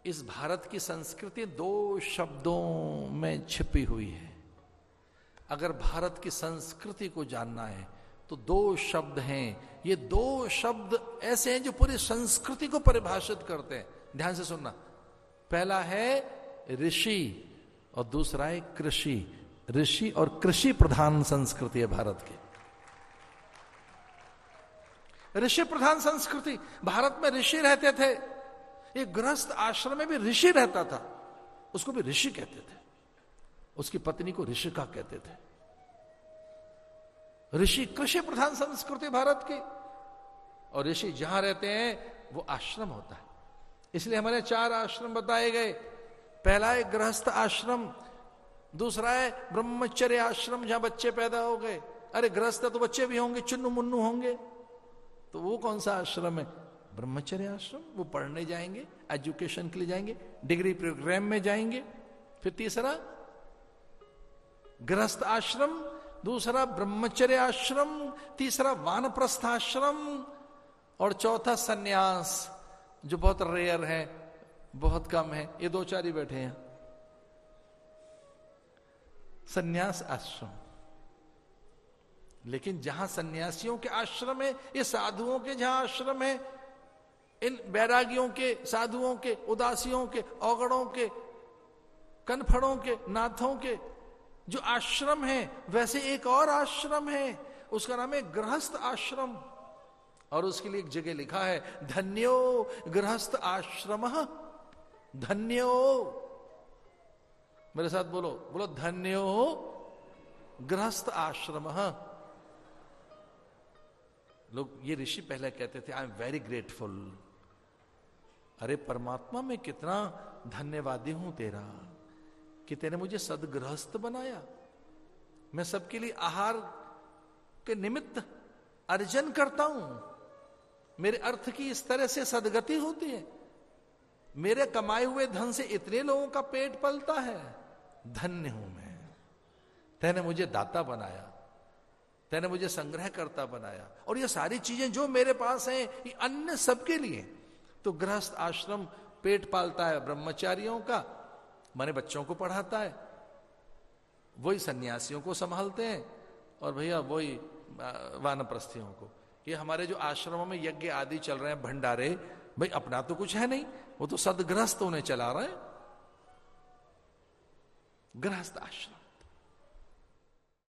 इस भारत की संस्कृति दो शब्दों में छिपी हुई है। अगर भारत की संस्कृति को जानना है तो दो शब्द हैं। ये दो शब्द ऐसे हैं जो पूरी संस्कृति को परिभाषित करते हैं। ध्यान से सुनना। पहला है ऋषि और दूसरा है कृषि। ऋषि और कृषि प्रधान संस्कृति है भारत की। ऋषि प्रधान संस्कृति। भारत में ऋषि रहते थे। एक गृहस्थ आश्रम में भी ऋषि रहता था, उसको भी ऋषि कहते थे। उसकी पत्नी को ऋषिका कहते थे। ऋषि कृषि प्रधान संस्कृति भारत की। और ऋषि जहां रहते हैं वो आश्रम होता है। इसलिए हमारे 4 आश्रम बताए गए। पहला है गृहस्थ आश्रम, दूसरा है ब्रह्मचर्य आश्रम जहां बच्चे पैदा हो गए। अरे गृहस्थ तो बच्चे भी होंगे, चुन्नू मुन्नू होंगे, तो वो कौन सा आश्रम है? ब्रह्मचर्य आश्रम। वो पढ़ने जाएंगे, एजुकेशन के लिए जाएंगे, डिग्री प्रोग्राम में जाएंगे। फिर तीसरा गृहस्थ आश्रम, दूसरा ब्रह्मचर्य आश्रम, तीसरा वानप्रस्थ आश्रम और चौथा सन्यास, जो बहुत रेयर है, बहुत कम है। ये 2-4 ही बैठे हैं। सन्यास आश्रम। लेकिन जहां सन्यासियों के आश्रम है, ये साधुओं के जहां आश्रम है, इन बैरागियों के, साधुओं के, उदासियों के, औगड़ों के, कनफड़ों के, नाथों के जो आश्रम है, वैसे एक और आश्रम है, उसका नाम है गृहस्थ आश्रम। और उसके लिए एक जगह लिखा है, धन्यो गृहस्थ आश्रम। धन्यो, मेरे साथ बोलो, बोलो धन्यो गृहस्थ आश्रम। लोग, ये ऋषि पहले कहते थे, आई एम वेरी ग्रेटफुल। अरे परमात्मा, मैं कितना धन्यवादी हूं तेरा कि तेने मुझे सदगृहस्थ बनाया। मैं सबके लिए आहार के निमित्त अर्जन करता हूं। मेरे अर्थ की इस तरह से सदगति होती है। मेरे कमाए हुए धन से इतने लोगों का पेट पलता है। धन्य हूं मैं। तैने मुझे दाता बनाया, तैने मुझे संग्रह करता बनाया, और ये सारी चीजें जो मेरे पास हैं, ये अन्य सबके लिए। तो गृहस्थ आश्रम पेट पालता है ब्रह्मचारियों का, माने बच्चों को पढ़ाता है, वही सन्यासियों को संभालते हैं, और भैया वही वानप्रस्थियों को। ये हमारे जो आश्रमों में यज्ञ आदि चल रहे हैं, भंडारे, भाई अपना तो कुछ है नहीं, वो तो सदगृहस्थ उन्हें चला रहे हैं। गृहस्थ आश्रम।